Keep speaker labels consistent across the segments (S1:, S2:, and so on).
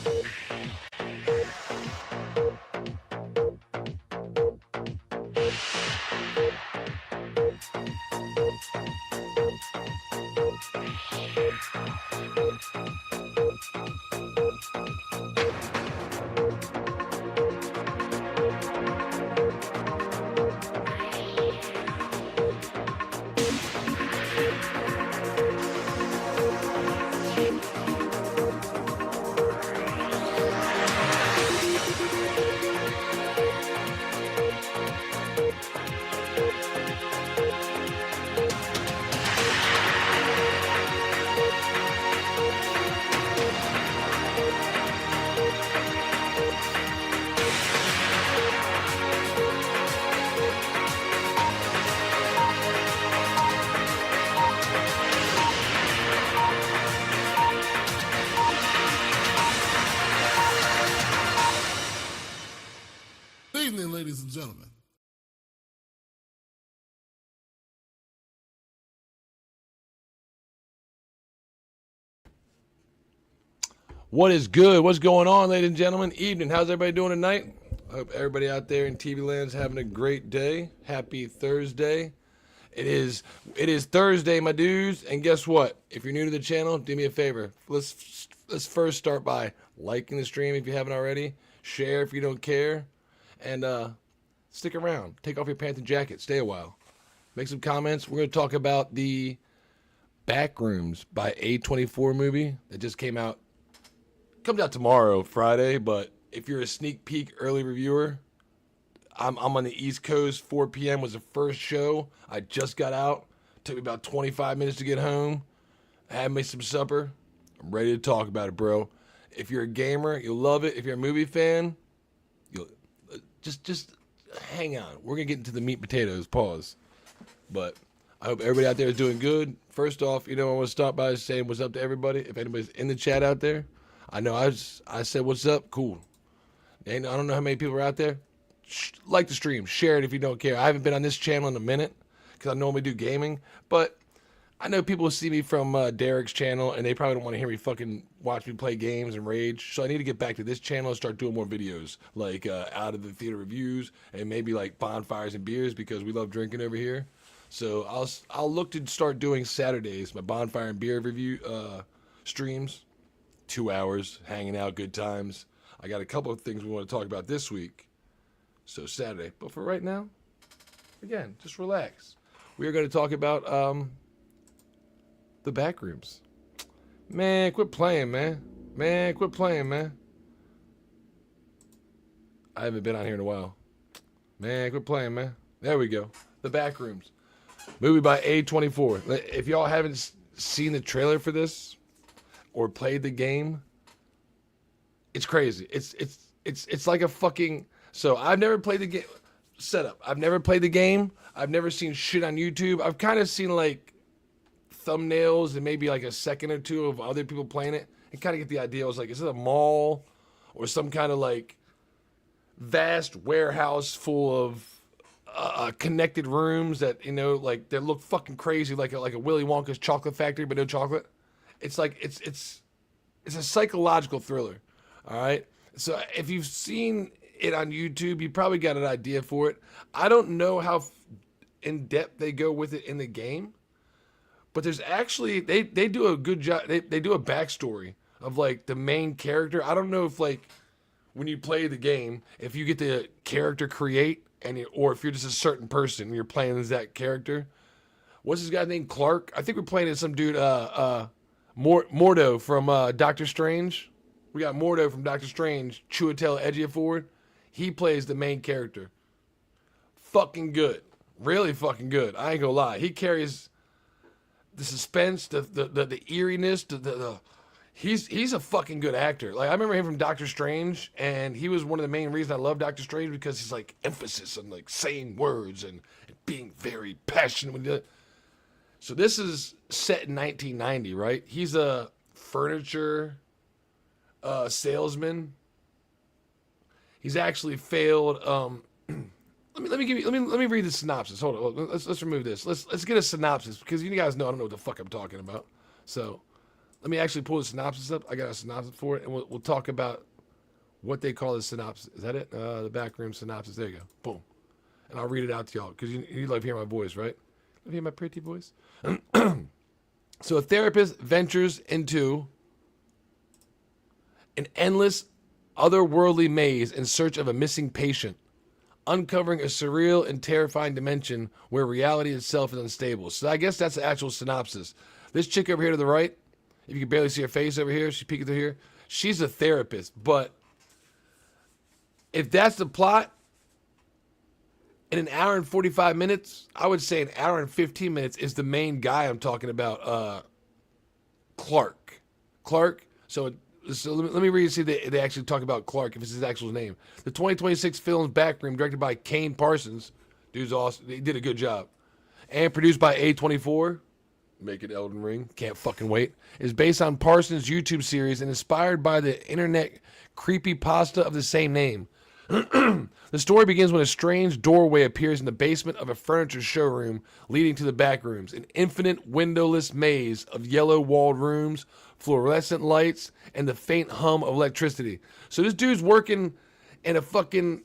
S1: Good evening, ladies and gentlemen.
S2: What is good? What's going on, ladies and gentlemen? Evening. How's everybody doing tonight? I hope everybody out there in TV land is having a great day. Happy Thursday. It is Thursday, my dudes. And guess what? If you're new to the channel, do me a favor. Let's first start by liking the stream if you haven't already. Share if you don't care. And stick around. Take off your pants and jacket. Stay a while. Make some comments. We're going to talk about the Backrooms by A24 movie that just came out. Comes out tomorrow, Friday, but if you're a sneak peek early reviewer, I'm on the East Coast. 4 p.m. was the first show. I just got out. Took me about 25 minutes to get home. I had me some supper. I'm ready to talk about it, bro. If you're a gamer, you'll love it. If you're a movie fan, you'll just hang on. We're gonna get into the meat and potatoes. Pause. But I hope everybody out there is doing good. First off, I want to start by saying what's up to everybody. If anybody's in the chat out there, I know I said what's up. Cool. And I don't know how many people are out there. Like the stream. Share it if you don't care. I haven't been on this channel in a minute because I normally do gaming. But I know people see me from Derek's channel and they probably don't want to hear me fucking watch me play games and rage. So I need to get back to this channel and start doing more videos like out of the theater reviews and maybe like bonfires and beers because we love drinking over here. So I'll look to start doing Saturdays, my bonfire and beer review streams. 2 hours, hanging out, good times. I got a couple of things we want to talk about this week. So Saturday. But for right now, again, just relax. We are going to talk about the Backrooms. Man, quit playing, man. Man, quit playing, man. I haven't been on here in a while. Man, quit playing, man. There we go. The Backrooms. Movie by A24. If y'all haven't seen the trailer for this, or played the game, it's crazy. It's like a fucking. So I've never played the game. Setup. I've never played the game. I've never seen shit on YouTube. I've kind of seen like thumbnails and maybe like a second or two of other people playing it and kind of get the idea. I was like, is it a mall or some kind of like vast warehouse full of connected rooms that like they look fucking crazy, like a Willy Wonka's chocolate factory, but no chocolate. It's like it's a psychological thriller, all right? So if you've seen it on YouTube, you probably got an idea for it. I don't know how in depth they go with it in the game, but there's actually they do a good job. They do a backstory of like the main character. I don't know if like when you play the game, if you get the character create or if you're just a certain person and you're playing as that character. What's this guy named Clark? I think we're playing as some dude. Mordo from Doctor Strange. We got Mordo from Doctor Strange, Chiwetel Ejiofor. He plays the main character. Fucking good. Really fucking good. I ain't gonna lie. He carries the suspense, the eeriness, he's a fucking good actor. Like I remember him from Doctor Strange, and he was one of the main reasons I love Doctor Strange because he's like emphasis on like saying words and being very passionate when you. So this is set in 1990, right? He's a furniture salesman. He's actually failed. Let me read the synopsis. Hold on. Let's remove this. Let's get a synopsis because you guys know I don't know what the fuck I'm talking about. So Let me actually pull the synopsis up. I got a synopsis for it, and we'll talk about what they call the synopsis. Is that it? The backroom synopsis. There you go. Boom. And I'll read it out to y'all because you love hearing my voice, right? Love hearing my pretty voice. So a therapist ventures into an endless, otherworldly maze in search of a missing patient, uncovering a surreal and terrifying dimension where reality itself is unstable. So I guess that's the actual synopsis. This chick over here to the right, if you can barely see her face over here, she's peeking through here. She's a therapist, but if that's the plot, in an hour and 45 minutes, I would say an hour and 15 minutes is the main guy I'm talking about, Clark. Clark. So let me read and see if they actually talk about Clark, if it's his actual name. The 2026 film's Backroom, directed by Kane Parsons. Dude's awesome. He did a good job. And produced by A24. Make it Elden Ring. Can't fucking wait. Is based on Parsons' YouTube series and inspired by the internet creepypasta of the same name. The story begins when a strange doorway appears in the basement of a furniture showroom leading to the back rooms, an infinite windowless maze of yellow-walled rooms, fluorescent lights, and the faint hum of electricity. So this dude's working in a fucking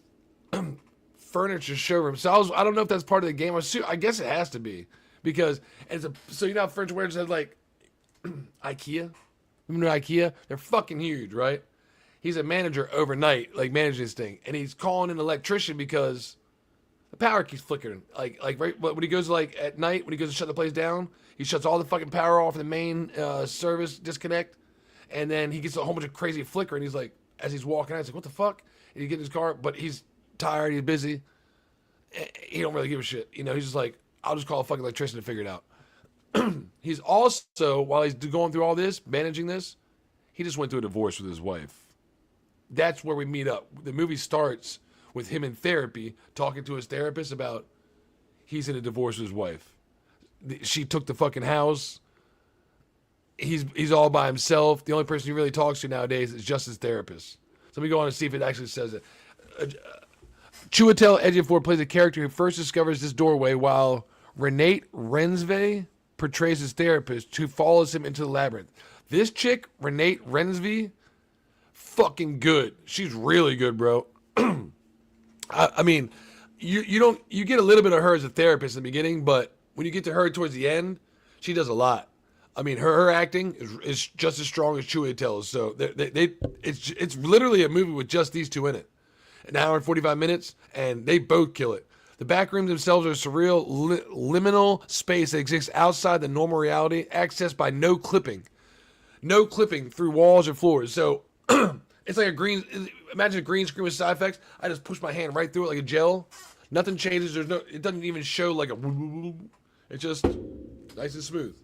S2: furniture showroom. So I don't know if that's part of the game. I guess it has to be because so you know how furniture warehouse has like IKEA? Remember IKEA? They're fucking huge, right? He's a manager overnight, like managing this thing, and he's calling an electrician because the power keeps flickering. Like right when he goes like at night, when he goes to shut the place down, he shuts all the fucking power off in the main service disconnect, and then he gets a whole bunch of crazy flicker, and he's like, as he's walking out, he's like, what the fuck? And he gets in his car, but he's tired, he's busy, he don't really give a shit. You know, he's just like, I'll just call a fucking electrician to figure it out. He's also, while he's going through all this, managing this, he just went through a divorce with his wife. That's where we meet up. The movie starts with him in therapy, talking to his therapist about he's in a divorce with his wife. She took the fucking house. He's all by himself. The only person he really talks to nowadays is just his therapist. So let me go on and see if it actually says it. Chiwetel Ejiofor plays a character who first discovers this doorway, while Renate Rensve portrays his therapist who follows him into the labyrinth. This chick, Renate Rensve, fucking good. She's really good, bro. I mean, you get a little bit of her as a therapist in the beginning, but when you get to her towards the end, she does a lot. I mean, her acting is just as strong as Chiwetel's. So it's literally a movie with just these two in it. An hour and 45 minutes, and they both kill it. The backrooms themselves are a surreal liminal space that exists outside the normal reality, accessed by no clipping through walls or floors. So it's like imagine a green screen with side effects. I just push my hand right through it like a gel. Nothing changes. It doesn't even show like a, it's just nice and smooth.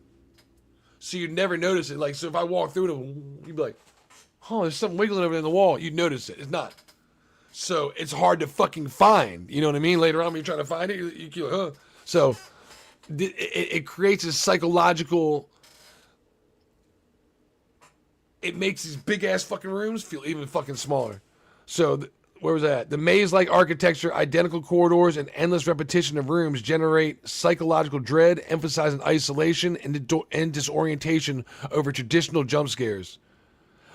S2: So you'd never notice it. Like, so if I walk through it, you'd be like, oh, there's something wiggling over there in the wall. You'd notice it. It's not. So it's hard to fucking find. You know what I mean? Later on when you're trying to find it, you're like, huh. So it creates a psychological, it makes these big ass fucking rooms feel even fucking smaller. So where was that? The maze-like architecture, identical corridors, and endless repetition of rooms generate psychological dread, emphasizing isolation and disorientation over traditional jump scares.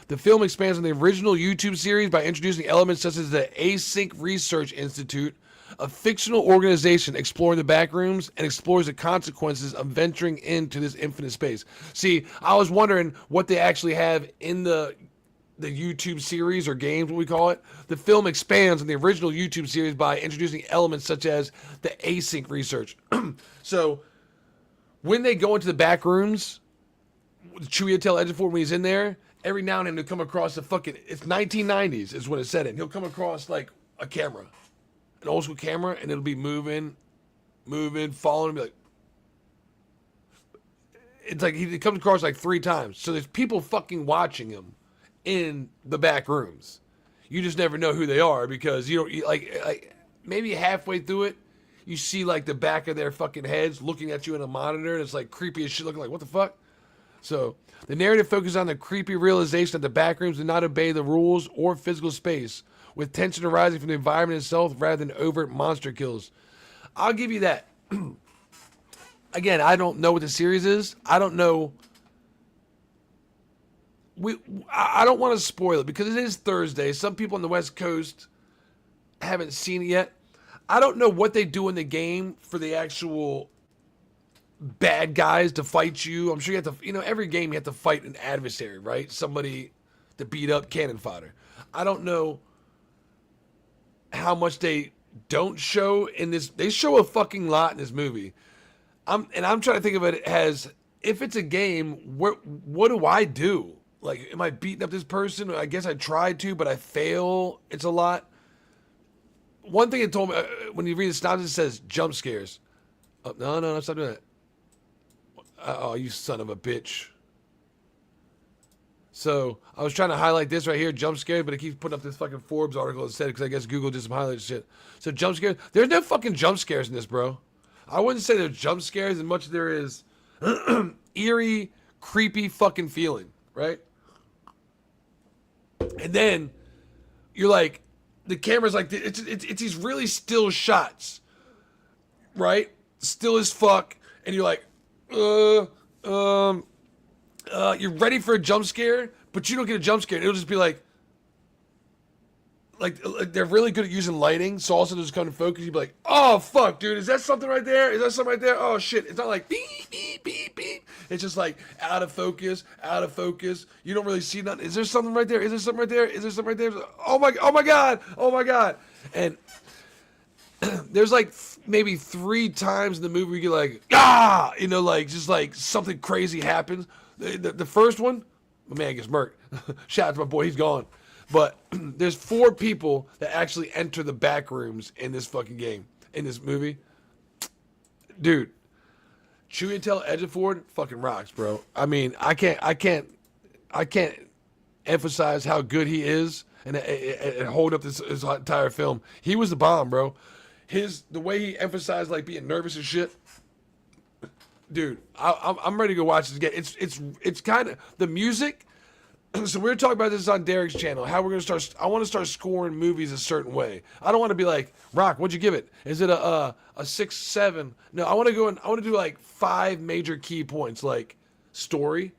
S2: The film expands on the original YouTube series by introducing elements such as the Async Research Institute, a fictional organization exploring the backrooms and explores the consequences of venturing into this infinite space. See, I was wondering what they actually have in the YouTube series or games, what we call it. The film expands on the original YouTube series by introducing elements such as the Async Research. So when they go into the backrooms, Chiwetel Ejiofor, when he's in there, every now and then they come across it's 1990s is when it's set in. He'll come across like a camera, an old school camera, and it'll be moving, following him. Be like, it's like he comes across like 3 times. So there's people fucking watching him in the back rooms. You just never know who they are because you don't like maybe halfway through it, you see like the back of their fucking heads looking at you in a monitor, and it's like creepy as shit, looking like what the fuck. So the narrative focuses on the creepy realization that the backrooms do not obey the rules or physical space, with tension arising from the environment itself rather than overt monster kills. I'll give you that. Again, I don't know what the series is. I don't know I don't want to spoil it because it is Thursday. Some people on the West Coast haven't seen it yet. I don't know what they do in the game for the actual bad guys to fight you. I'm sure you have to, every game you have to fight an adversary, right? Somebody to beat up, cannon fodder. I don't know how much they don't show in this. They show a fucking lot in this movie. I'm trying to think of it as, if it's a game, what do I do? Like, am I beating up this person? I guess I tried to, but I fail. It's a lot. One thing it told me, when you read the synopsis, it says jump scares. Oh, no, stop doing that. Oh, you son of a bitch. So, I was trying to highlight this right here, jump scares, but it keeps putting up this fucking Forbes article instead, because I guess Google did some highlight shit. So, jump scares. There's no fucking jump scares in this, bro. I wouldn't say there's jump scares as much as there is eerie, creepy fucking feeling, right? And then you're like, the camera's like, it's these really still shots, right? Still as fuck, and you're like, you're ready for a jump scare, but you don't get a jump scare. It'll just be like they're really good at using lighting, so also just come to focus. You'd be like, oh fuck, dude, is that something right there? Is that something right there? Oh shit, it's not like beep beep beep beep. It's just like out of focus. You don't really see nothing. Is there something right there? Is there something right there? Is there something right there? Oh my god. And there's like maybe 3 times in the movie where you get like, like just like something crazy happens. The first one, my man gets murked. Shout out to my boy, he's gone. But there's 4 people that actually enter the back rooms in this fucking game, in this movie. Dude, Chiwetel Ejiofor fucking rocks, bro. I mean, I can't emphasize how good he is and hold up this entire film. He was the bomb, bro. The way he emphasized like being nervous and shit. Dude, I'm ready to go watch this again. It's kind of the music. So we were talking about this on Derek's channel. How we're gonna start. I want to start scoring movies a certain way. I don't want to be like, Rock, what'd you give it? Is it a 6, 7? No, I want to go and I want to do like 5 major key points, like story.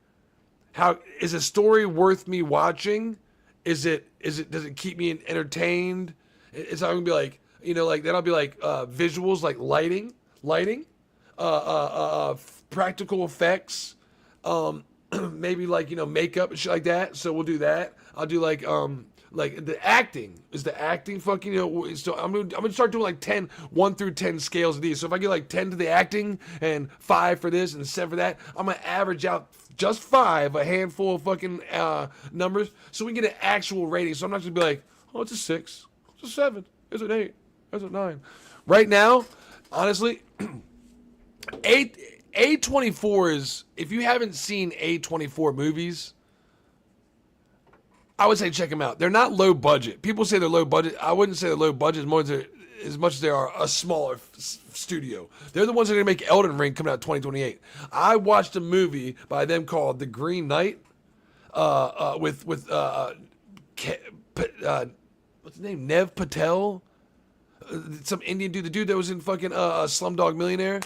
S2: How is a story worth me watching? Does it keep me entertained? It's not gonna be like, like then I'll be like visuals, like lighting, practical effects, maybe like makeup and shit like that. So we'll do that. I'll do like the acting. Is the acting fucking so I'm gonna start doing like 1 through 10 scales of these. So if I get like 10 to the acting and 5 for this and 7 for that, I'm gonna average out just 5, a handful of fucking numbers, so we can get an actual rating. So I'm not gonna be like, oh, it's a 6, it's a 7, it's an 8, it's a 9. Right now, honestly, A24 is, if you haven't seen A24 movies, I would say check them out. They're not low budget. People say they're low budget. I wouldn't say they're low budget as much as they are a smaller studio. They're the ones that are going to make Elden Ring coming out 2028. I watched a movie by them called The Green Knight with what's his name? Nev Patel? Some Indian dude. The dude that was in fucking Slumdog Millionaire.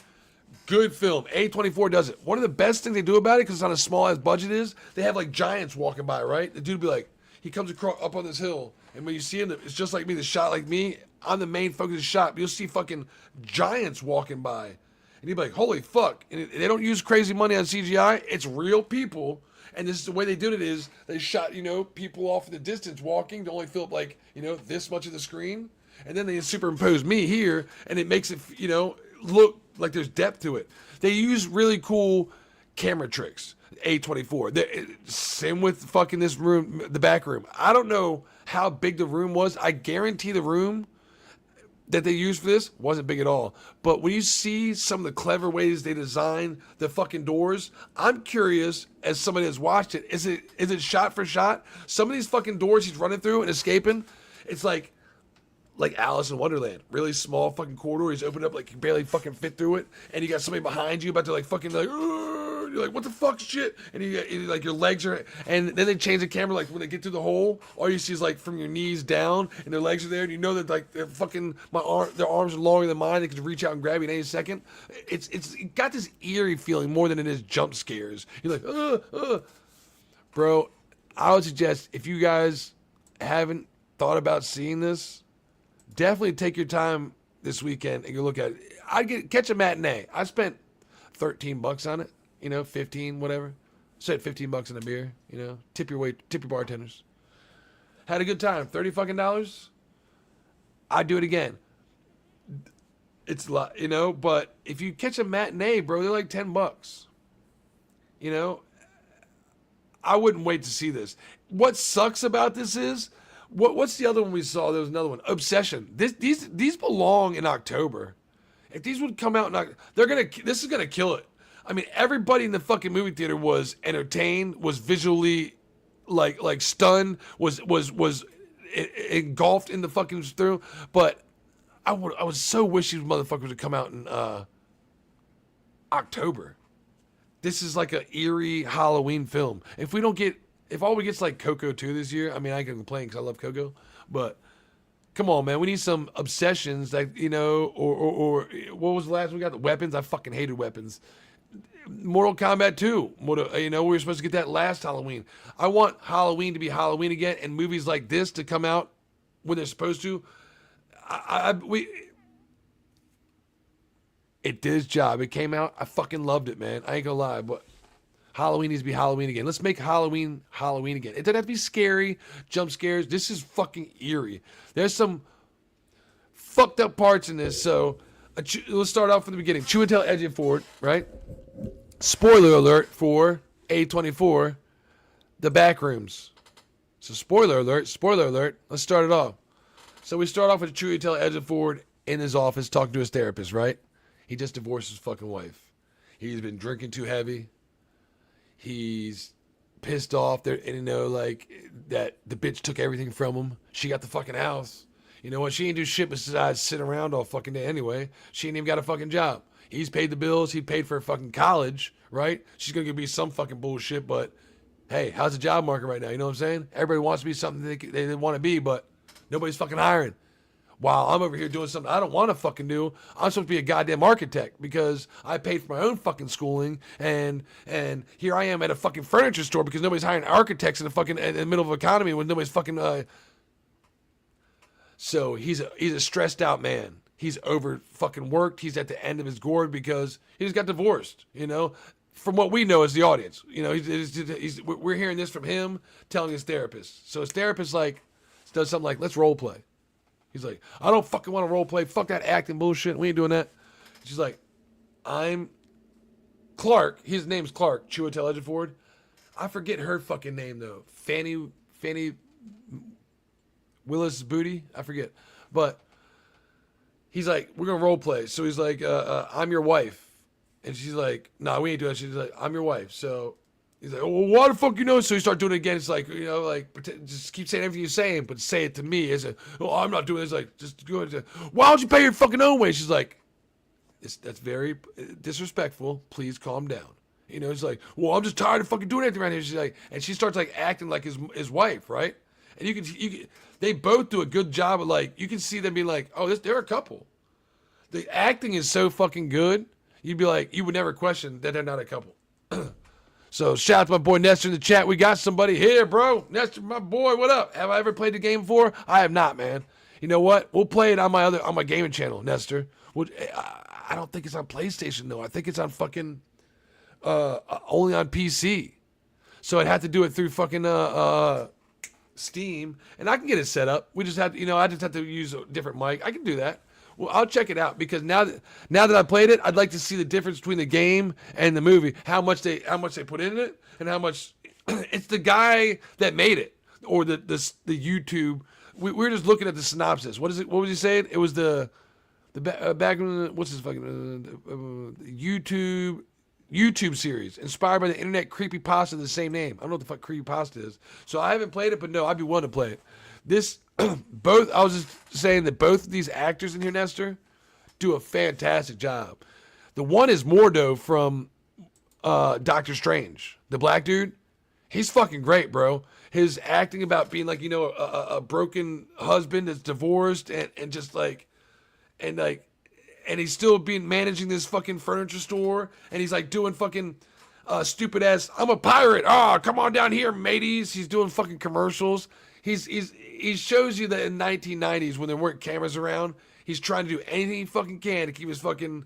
S2: Good film. A24 does it. One of the best things they do about it, because it's on a small ass budget, is they have like giants walking by, right? The dude be like, he comes across up on this hill, and when you see him, it's just like me, the shot like me. I'm the main focus of the shot. But you'll see fucking giants walking by, and you'd be like, holy fuck. And they don't use crazy money on CGI. It's real people. And this is the way they did it is they shot, people off in the distance walking to only fill up like, this much of the screen. And then they superimpose me here, and it makes it, look like there's depth to it. They use really cool camera tricks. A24. Same with fucking this room, the back room. I don't know how big the room was. I guarantee the room that they used for this wasn't big at all. But when you see some of the clever ways they design the fucking doors, I'm curious, as somebody that's watched it, is it shot for shot? Some of these fucking doors he's running through and escaping, it's like Alice in Wonderland. Really small fucking corridors open up like you barely fucking fit through it, and you got somebody behind you about to like fucking like, you're like, what the fuck shit? And you like your legs are, and then they change the camera like when they get through the hole, all you see is like from your knees down, and their legs are there, and you know that like they're fucking their arms are longer than mine. They can reach out and grab you in any second. It got this eerie feeling more than it is jump scares. You're like, bro. I would suggest if you guys haven't thought about seeing this, definitely take your time this weekend and go look at it. Catch a matinee. I spent $13 on it, 15, whatever. Said $15 on a beer, tip your bartenders. Had a good time. $30 I'd do it again. It's a lot, but if you catch a matinee, bro, they're like $10. I wouldn't wait to see this. What sucks about this is, what's the other one we saw? There was another one, Obsession. These belong in October. If these would come out in October, this is gonna kill it. I mean, everybody in the fucking movie theater was entertained, was visually like stunned, was engulfed in the fucking through. But I would so wish these motherfuckers would come out in October. This is like an eerie Halloween film. If all we get's like Coco 2 this year, I mean, I can complain because I love Coco, but come on, man, we need some Obsessions, like, or what was the last one we got? The Weapons. I fucking hated Weapons. Mortal Kombat 2. We were supposed to get that last Halloween. I want Halloween to be Halloween again, and movies like this to come out when they're supposed to. It did its job. It came out. I fucking loved it, man. I ain't gonna lie, but Halloween needs to be Halloween again. Let's make Halloween Halloween again. It doesn't have to be scary, jump scares. This is fucking eerie. There's some fucked up parts in this. So let's start off from the beginning. Chew and Tell edging forward, right? Spoiler alert for A24, The Backrooms. So spoiler alert. Let's start it off. So we start off with Chew and Tell edging forward in his office talking to his therapist, right? He just divorced his fucking wife. He's been drinking too heavy. He's pissed off there, and that the bitch took everything from him. She got the fucking house. You know what? She ain't do shit besides sit around all fucking day anyway. She ain't even got a fucking job. He's paid the bills. He paid for her fucking college, right? She's gonna give me some fucking bullshit, but hey, how's the job market right now? You know what I'm saying? Everybody wants to be something they want to be, but nobody's fucking hiring. While I'm over here doing something I don't want to fucking do, I'm supposed to be a goddamn architect because I paid for my own fucking schooling, and here I am at a fucking furniture store because nobody's hiring architects in the middle of an economy when nobody's fucking. So he's a stressed out man. He's over fucking worked. He's at the end of his gourd because he just got divorced. From what we know as the audience, we're hearing this from him telling his therapist. So his therapist does something like, let's role play. He's like, I don't fucking want to role play. Fuck that acting bullshit. We ain't doing that. She's like, I'm Clark. His name's Clark. Chew and Tell edging forward. I forget her fucking name though. Fanny Willis Booty. I forget. But he's like, we're gonna role play. So he's like, I'm your wife. And she's like, nah, we ain't doing that. She's like, I'm your wife. So he's like, well, why the fuck you know? So he starts doing it again. It's like, just keep saying everything you're saying, but say it to me. It's like, oh, I'm not doing this. Like, just go ahead. Why don't you pay your fucking own way? She's like, that's very disrespectful. Please calm down. He's like, well, I'm just tired of fucking doing anything around here. She's like, and she starts acting like his wife, right? And you can, they both do a good job of you can see them being like, oh, they're a couple. The acting is so fucking good. You'd be like, you would never question that they're not a couple. So shout out to my boy Nestor in the chat. We got somebody here, bro. Nestor, my boy, what up? Have I ever played the game before? I have not, man. You know what? We'll play it on my gaming channel, Nestor. I don't think it's on PlayStation though. I think it's on fucking only on PC. So I'd have to do it through fucking Steam, and I can get it set up. We just have to, I just have to use a different mic. I can do that. Well, I'll check it out because now that I played it, I'd like to see the difference between the game and the movie. How much they put in it, and how much it's the guy that made it or the YouTube. We were just looking at the synopsis. What is it? What was he saying? It was the back. What's his fucking YouTube series inspired by the internet creepypasta of the same name. I don't know what the fuck creepypasta is. So I haven't played it, but no, I'd be willing to play it. This I was just saying that both of these actors in here, Nestor, do a fantastic job. The one is Mordo from Doctor Strange, the black dude. He's fucking great, bro. His acting about being a broken husband that's divorced and he's still managing this fucking furniture store, and he's doing fucking stupid ass, I'm a pirate. Oh, come on down here, mateys. He's doing fucking commercials. He shows you that in 1990s when there weren't cameras around, he's trying to do anything he fucking can to keep his fucking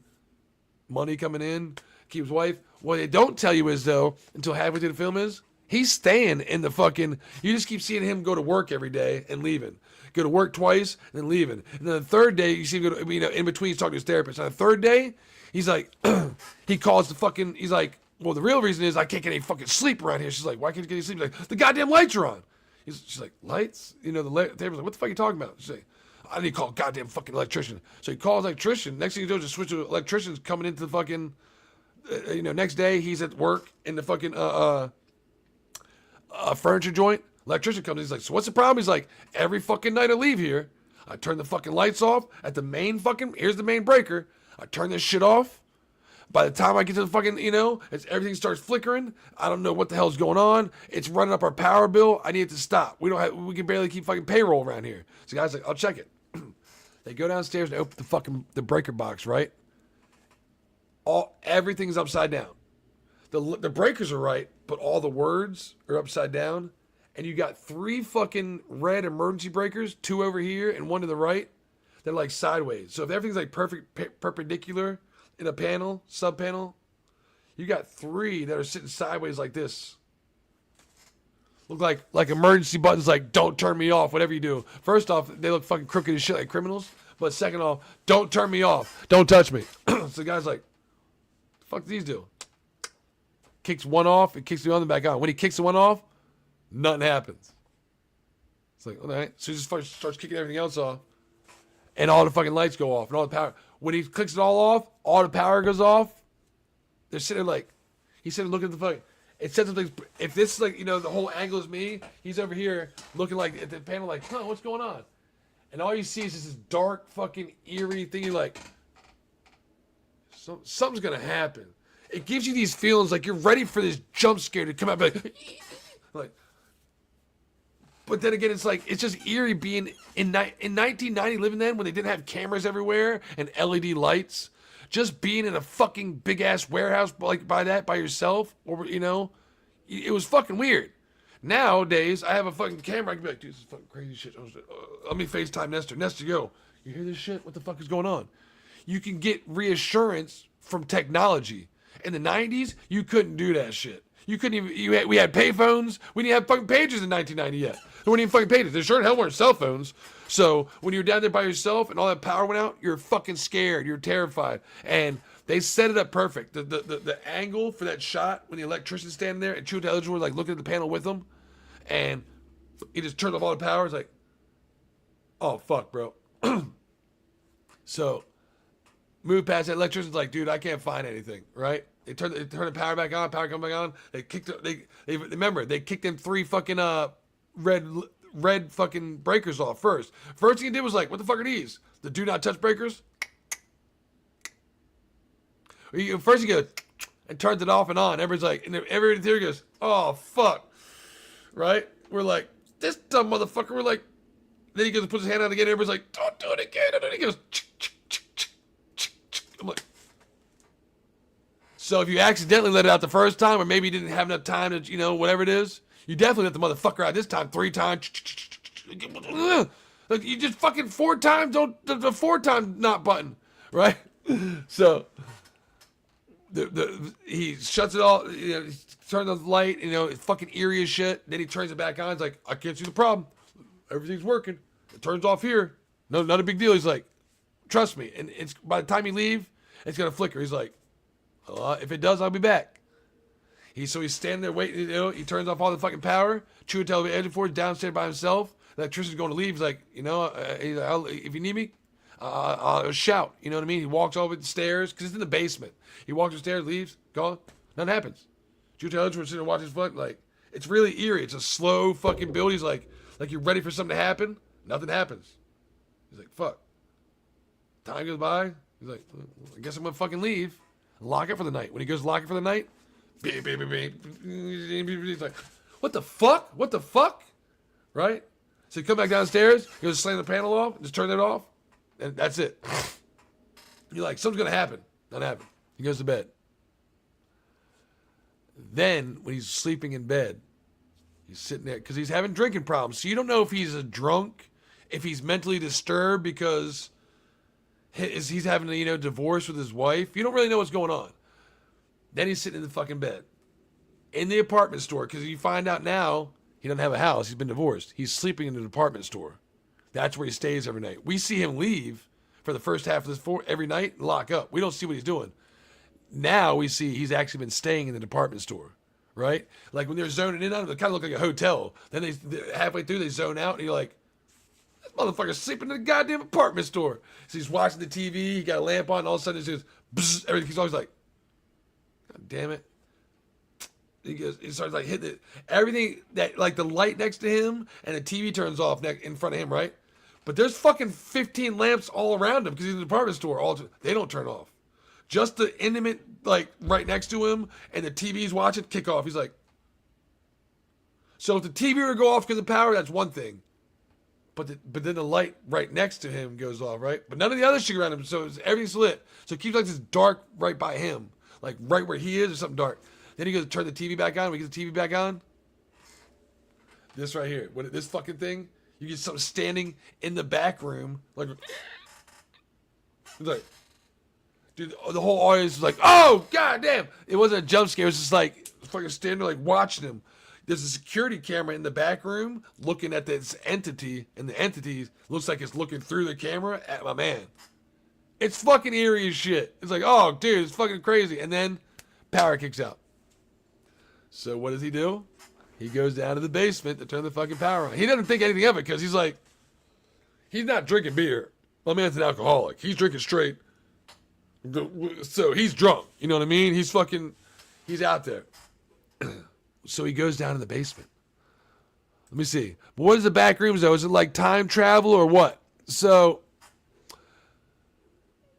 S2: money coming in, keep his wife. What they don't tell you is, though, until halfway through the film is, he's staying in the fucking, you just keep seeing him go to work every day and leaving. Go to work twice and then leaving. And then the third day, you see him go to, in between he's talking to his therapist. On the third day, he's like, he calls the fucking, he's like, well, the real reason is I can't get any fucking sleep around here. She's like, why can't you get any sleep? He's like, the goddamn lights are on. She's like, lights? The therapist's like, what the fuck are you talking about? She's like, I need to call a goddamn fucking electrician. So he calls electrician. Next thing he does is switch to electricians coming into the fucking, next day he's at work in the fucking furniture joint. Electrician comes in, he's like, so what's the problem? He's like, every fucking night I leave here, I turn the fucking lights off at the main fucking, here's the main breaker. I turn this shit off. By the time I get to the fucking, everything starts flickering. I don't know what the hell's going on. It's running up our power bill. I need it to stop. We can barely keep fucking payroll around here. So the guy's like, I'll check it. They go downstairs and open the breaker box, right? Everything's upside down. The breakers are right, but all the words are upside down. And you got 3 fucking red emergency breakers, 2 over here and 1 to the right. They're like sideways. So if everything's like perfect perpendicular in a panel, sub panel, you got 3 that are sitting sideways like this. Look like emergency buttons, like don't turn me off, whatever you do. First off, they look fucking crooked as shit like criminals. But second off, don't turn me off. Don't touch me. So the guy's like, the fuck do these do? Kicks one off and kicks the other back on. When he kicks the one off, nothing happens. It's like, all right. So he just starts kicking everything else off. And all the fucking lights go off. And all the power. When he clicks it all off, all the power goes off. They're sitting there like, he's sitting looking at the fucking, it says something, if this is like, the whole angle is me, he's over here looking like at the panel like, huh, what's going on? And all you see is this dark fucking eerie thing. You're like, something's going to happen. It gives you these feelings like you're ready for this jump scare to come out. Like, but then again, it's like, it's just eerie being in 1990, living then when they didn't have cameras everywhere and LED lights. Just being in a fucking big ass warehouse like by yourself, or it was fucking weird. Nowadays, I have a fucking camera. I can be like, dude, this is fucking crazy shit. Let me FaceTime Nestor. Nestor, yo, you hear this shit? What the fuck is going on? You can get reassurance from technology. In the 90s, you couldn't do that shit. You couldn't even, we had payphones. We didn't have fucking pages in 1990 yet. There weren't even fucking pages. There sure in hell weren't cell phones. So when you were down there by yourself and all that power went out, you're fucking scared. You're terrified. And they set it up perfect. The angle for that shot when the electrician's standing there and two intelligents were like looking at the panel with them, and he just turned off all the power. It's like, oh fuck, bro. So move past that electrician's like, dude, I can't find anything. Right? They turn the power back on. Power comes back on. They kicked. They kicked them 3 fucking red fucking breakers off first. First thing he did was like, what the fuck are these? The do not touch breakers? First he goes and turns it off and on. Everybody's like, and everybody there goes, oh fuck. Right? We're like, this dumb motherfucker. We're like, then he goes and puts his hand out again. Everybody's like, don't do it again. And then he goes, I'm like, so if you accidentally let it out the first time, or maybe you didn't have enough time to, whatever it is, you definitely let the motherfucker out this time 3 times. Like, you just fucking 4 times, the 4 times not button, right? So he shuts it all, he turns on the light, it's fucking eerie as shit. Then he turns it back on. He's like, I can't see the problem. Everything's working. It turns off here. No, not a big deal. He's like, trust me. And it's by the time you leave, it's gonna flicker. He's like, if it does, I'll be back. He's standing there waiting. He turns off all the fucking power. Chew television engine for it downstairs by himself. The electrician's going to leave. He's like, if you need me, I'll shout. You know what I mean? He walks over the stairs because it's in the basement. He walks upstairs, leaves, gone. Nothing happens. Chew television sitting there watching his foot. Like, it's really eerie. It's a slow fucking build. He's like you're ready for something to happen. Nothing happens. He's like, fuck. Time goes by. He's like, I guess I'm gonna fucking leave. Lock it for the night. When he goes to lock it for the night, beep, beep, beep, beep. He's like, what the fuck? What the fuck? Right? So he come back downstairs, he goes to slam the panel off, just turn it off, and that's it. You're like, something's gonna happen. Nothing happened. He goes to bed. Then, when he's sleeping in bed, he's sitting there because he's having drinking problems. So you don't know if he's a drunk, if he's mentally disturbed because he's having a divorce with his wife. You don't really know what's going on. Then he's sitting in the fucking bed in the apartment store because you find out now he doesn't have a house. He's been divorced. He's sleeping in the department store. That's where he stays every night. We see him leave for the first half of this every night and lock up. We don't see what he's doing. Now we see he's actually been staying in the department store, right? Like when they're zoning in on him, they kind of look like a hotel. Then they halfway through they zone out, and you're like, "This motherfucker's sleeping in the goddamn apartment store." So he's watching the TV. He got a lamp on, and all of a sudden it's just bzz, everything. He's always like, "God damn it!" He starts like hitting it. Everything that like the light next to him and the TV turns off in front of him, right? But there's fucking 15 lamps all around him because he's in the department store. They don't turn off. Just the intimate, like, right next to him, and the TV's watching, kick off. He's like... So if the TV were to go off because of power, that's one thing. But then the light right next to him goes off, right? But none of the other shit around him, so everything's lit. So it keeps like this dark right by him. Like, right where he is, or something dark. Then he goes to turn the TV back on. When he gets the TV back on, this right here. This fucking thing, you get something standing in the back room, like... It's like... Dude, the whole audience was like, "Oh, goddamn!" It wasn't a jump scare. It was just like fucking standing there, like watching him. There's a security camera in the back room looking at this entity, and the entity looks like it's looking through the camera at my man. It's fucking eerie as shit. It's like, oh, dude, it's fucking crazy. And then power kicks out. So what does he do? He goes down to the basement to turn the fucking power on. He doesn't think anything of it because he's like, he's not drinking beer. My man's an alcoholic. He's drinking straight. So he's drunk, you know what I mean? He's out there. So he goes down to the basement. Let me see. But what is the back rooms though? Is it like time travel or what? So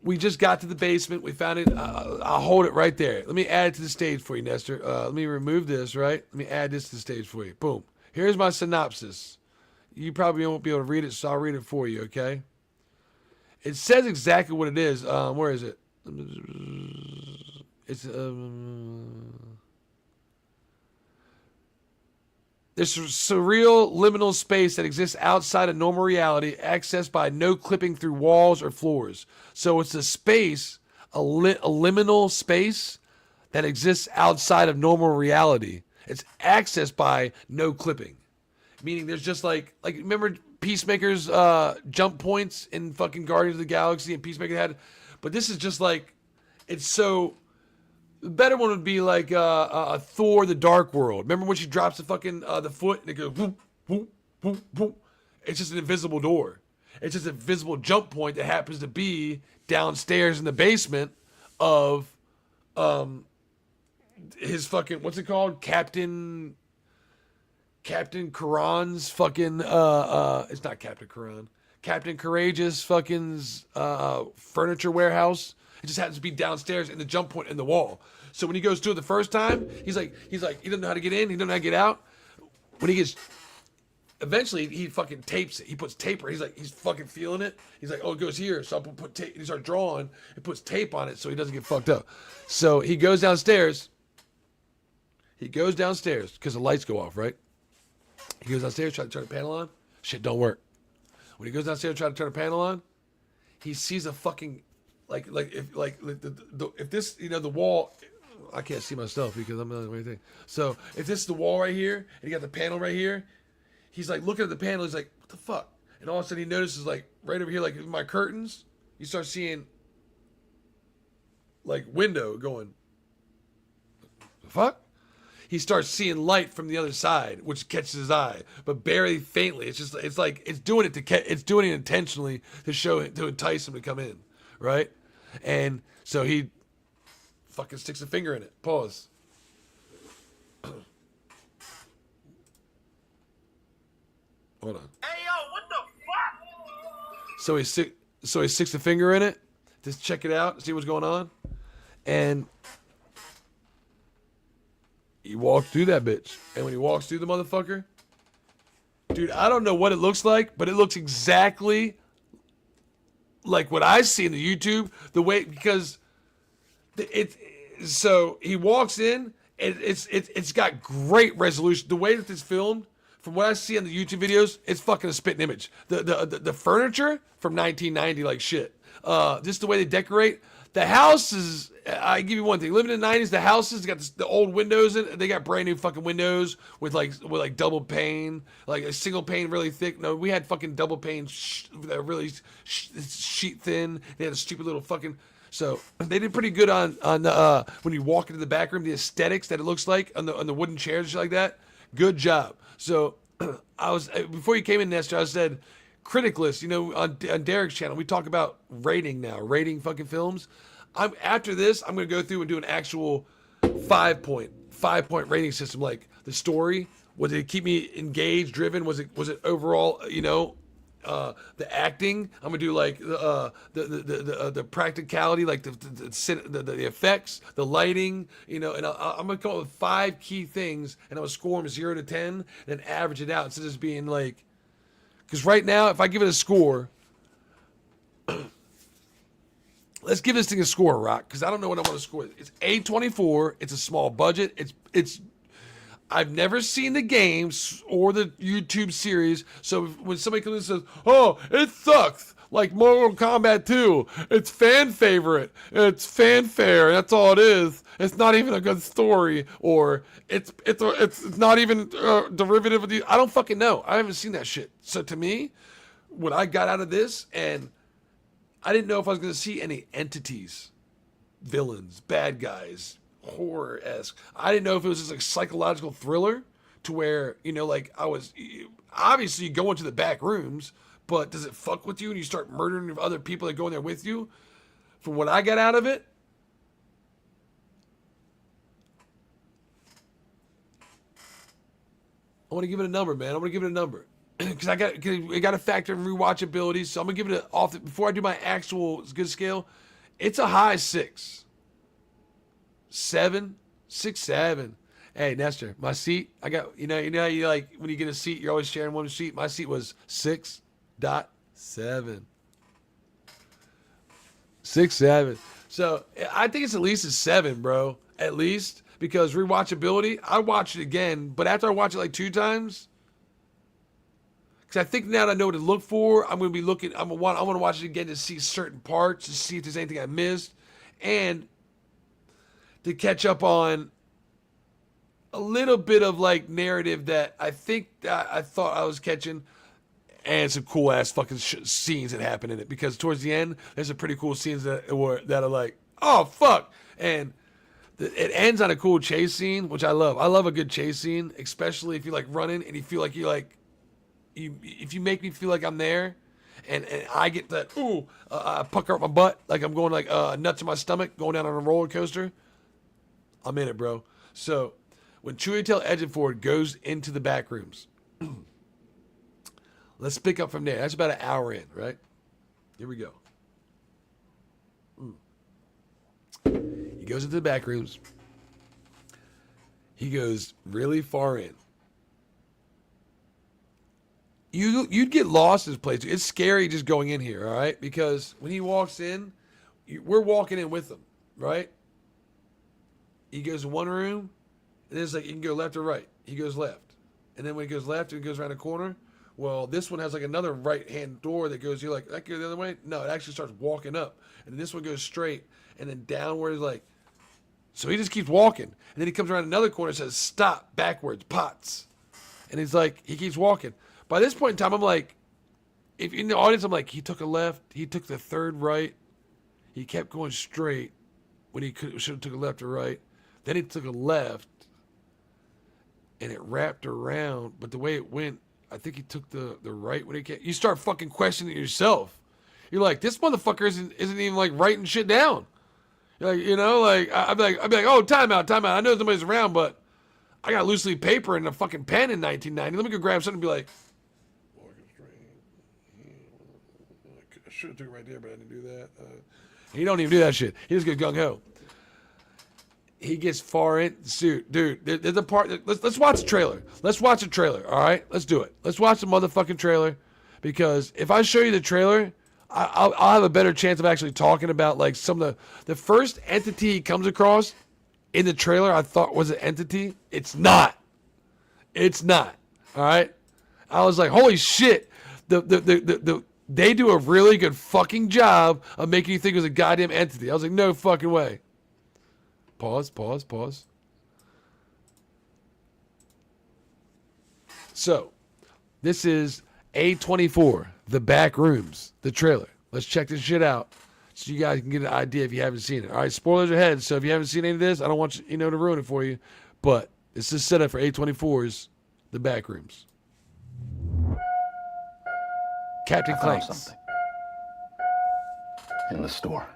S2: we just got to the basement. We found it. I'll hold it right there. Let me add it to the stage for you, Nestor. Let me remove this, right? Let me add this to the stage for you. Boom. Here's my synopsis. You probably won't be able to read it, so I'll read it for you, okay? It says exactly what it is. Where is it? It's there's a surreal liminal space that exists outside of normal reality, accessed by no clipping through walls or floors. So it's a space, a liminal space that exists outside of normal reality. It's accessed by no clipping, meaning there's just like remember Peacemaker's jump points in fucking Guardians of the Galaxy, and Peacemaker had. But this is just like, it's so... The better one would be like a Thor: The Dark World. Remember when she drops the fucking the foot and it goes whoop, whoop, whoop, whoop. It's just an invisible door. It's just an invisible jump point that happens to be downstairs in the basement of his fucking, what's it called? Captain Karan's fucking it's not Captain Karan. Captain Courageous fucking furniture warehouse. It just happens to be downstairs in the jump point in the wall. So when he goes to it the first time, he's like, he doesn't know how to get in, he doesn't know how to get out. When he gets, eventually he fucking tapes it. He puts tape, he's fucking feeling it. He's like, oh, it goes here. So I'll put tape. He starts drawing. He puts tape on it so he doesn't get fucked up. So he goes downstairs. Because the lights go off, right? He goes downstairs, try to turn the panel on. Shit don't work. When he goes downstairs, try to turn the panel on, he sees a fucking, if this, the wall, I can't see myself because I'm not doing anything. So if this is the wall right here, and you got the panel right here, he's like looking at the panel, he's like, what the fuck? And all of a sudden he notices like right over here, like my curtains, you start seeing like window going, the fuck? He starts seeing light from the other side, which catches his eye, but barely faintly. It's just, it's like, it's doing it intentionally to entice him to come in, right? And so he fucking sticks a finger in it. Pause. Hold on.
S3: Hey yo, what the fuck?
S2: So he sticks a finger in it to check it out, see what's going on, and he walked through that bitch. And when he walks through the motherfucker, dude, I don't know what it looks like, but it looks exactly like what I see in the YouTube. The way, because so he walks in It's got great resolution. The way that it's filmed, from what I see on the YouTube videos, it's fucking a spitting image. The furniture from 1990, like shit. Just the way they decorate. The house is, I give you one thing. Living in the 90s, the houses got the old windows in it. They got brand new fucking windows with like double pane, like a single pane really thick. No, we had fucking double pane, really sheet thin. They had a stupid little fucking. So they did pretty good on the when you walk into the back room, the aesthetics that it looks like on the wooden chairs and shit like that. Good job. So I was before you came in, Nestor, I said critic list. You know, on Derek's channel, we talk about rating now, rating fucking films. After this, I'm gonna go through and do an actual 5-point rating system. Like the story, was it keep me engaged, driven? Was it overall, you know, the acting? I'm gonna do like the practicality, like the effects, the lighting, you know, and I'm gonna come up with 5 key things, and I'm gonna score them 0 to 10, and then average it out instead of just being like, because right now, if I give it a score, let's give this thing a score, Rock, because I don't know what I want to score. It's A24. It's a small budget. It's. I've never seen the games or the YouTube series, so when somebody comes and says, "Oh, it sucks," like Mortal Kombat 2, it's fan favorite, it's fanfare, that's all it is. It's not even a good story, or it's not even derivative of the. I don't fucking know. I haven't seen that shit. So to me, what I got out of this, and I didn't know if I was going to see any entities, villains, bad guys, horror-esque. I didn't know if it was just like psychological thriller to where, you know, like I was, obviously you go into the back rooms, but does it fuck with you and you start murdering other people that go in there with you? From what I got out of it, I want to give it a number, man. I want to give it a number. Because I got to factor in rewatchability, so I'm gonna give it before I do my actual good scale. It's a high 6, 7, 6, 7. Hey Nestor, my seat. I got you know you like when you get a seat, you're always sharing one seat. My seat was 6.7. 6, 7. So I think it's at least a 7, bro. At least because rewatchability. I watch it again, but after I watch it like 2 times. Because I think now that I know what to look for, I'm going to be looking, I want to watch it again to see certain parts, to see if there's anything I missed, and to catch up on a little bit of like narrative that I think I thought I was catching, and some cool ass fucking scenes that happen in it. Because towards the end, there's some pretty cool scenes that are like, oh fuck, and it ends on a cool chase scene, which I love. I love a good chase scene, especially if you're like running and you feel like you're like. If you make me feel like I'm there, and I get that, I pucker up my butt like I'm going like nuts in my stomach going down on a roller coaster, I'm in it, bro. So when Chiwetel Ejiofor goes into the back rooms, let's pick up from there. That's about an hour in, right? Here we go. He goes into the back rooms. He goes really far in. You'd get lost in this place. It's scary just going in here, all right? Because when he walks in, we're walking in with him, right? He goes in one room, and it's like you can go left or right. He goes left. And then when he goes left and goes around the corner, well, this one has like another right-hand door that goes, you're like, that goes the other way? No, it actually starts walking up. And this one goes straight, and then downward, like, so he just keeps walking. And then he comes around another corner and says, stop, backwards, pots. And he's like, he keeps walking. By this point in time, I'm like, if in the audience, I'm like, he took a left, he took the third right, he kept going straight when he should have took a left or right. Then he took a left, and it wrapped around. But the way it went, I think he took the right when he came. You start fucking questioning yourself. You're like, this motherfucker isn't even like writing shit down. You're like, you know, like I'd be like, oh, time out. I know somebody's around, but I got loose leaf paper and a fucking pen in 1990. Let me go grab something and be like. I should have took it right there, but I didn't do that. He don't even do that shit. He just goes gung-ho. He gets far in. Dude, there's a part. Let's watch the trailer. Let's watch the trailer, all right? Let's do it. Let's watch the motherfucking trailer. Because if I show you the trailer, I'll have a better chance of actually talking about like some of the first entity he comes across in the trailer I thought was an entity. It's not. It's not. All right. I was like, holy shit. They do a really good fucking job of making you think it was a goddamn entity. I was like, no fucking way. Pause. So, this is A24, The Backrooms, the trailer. Let's check this shit out so you guys can get an idea if you haven't seen it. All right, spoilers ahead. So if you haven't seen any of this, I don't want you to ruin it for you. But this is set up for A24's The Backrooms. Captain
S4: I found
S2: Clanks.
S4: something in the store.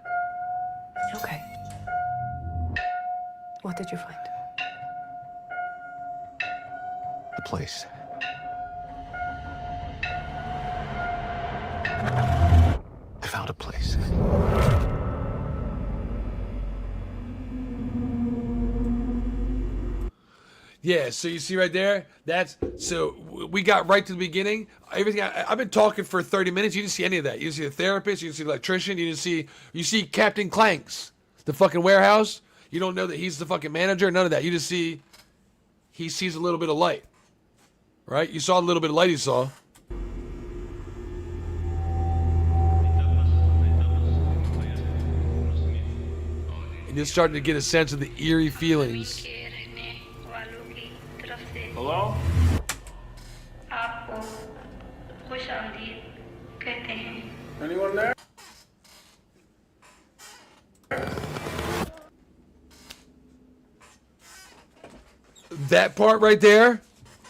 S5: Okay. What did you find?
S4: The place. I found a place.
S2: Yeah, so you see right there, so we got right to the beginning. Everything I've been talking for 30 minutes. You didn't see any of that. You didn't see the therapist. You didn't see the electrician. You see Captain Clanks, the fucking warehouse. You don't know that he's the fucking manager. None of that. You just see he sees a little bit of light, right? You saw a little bit of light. He saw. And you're starting to get a sense of the eerie feelings.
S3: Hello?
S6: आपको खुश आमदीद कहते हैं।
S3: Anyone there?
S2: That part right there,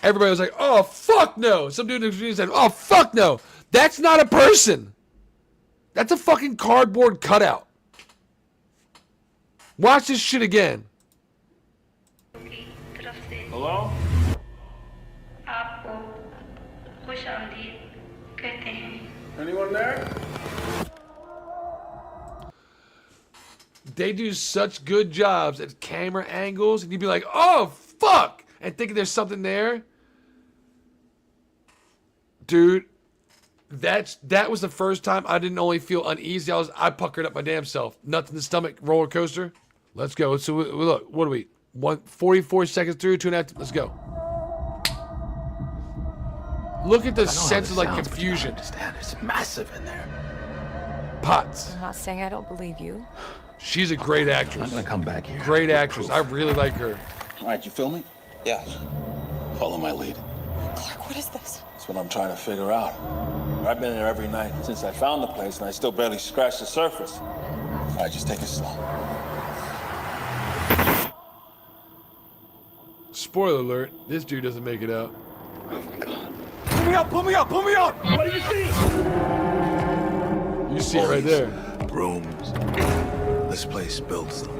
S2: everybody was like, oh, fuck no. Some dude in the community said, oh, fuck no. That's not a person. That's a fucking cardboard cutout. Watch this shit again.
S3: Hello?
S6: आपको खुश आमदीद कहते हैं।
S3: Anyone there?
S2: They do such good jobs at camera angles, and you'd be like, oh, fuck, and thinking there's something there. Dude, that was the first time I didn't only feel uneasy, I puckered up my damn self. Nothing to stomach roller coaster. Let's go. So look, what are we? 44 seconds through, 2.5. Let's go. Look at the sense of like confusion.
S4: Understand? It's massive in there.
S2: Potts.
S5: I'm not saying I don't believe you.
S2: She's a great
S4: I'm
S2: actress.
S4: gonna come back here.
S2: Great actress. I really like her.
S7: All right, you feel me?
S4: Yeah. Follow my lead.
S5: Clark, what is this?
S7: That's what I'm trying to figure out. I've been there every night since I found the place, and I still barely scratched the surface. All right, just take it slow.
S2: Spoiler alert, this dude doesn't make it out.
S7: Pull me up! Pull me up! Pull me up!
S3: What do you see?
S2: You see it right there.
S4: Rooms. This place builds them.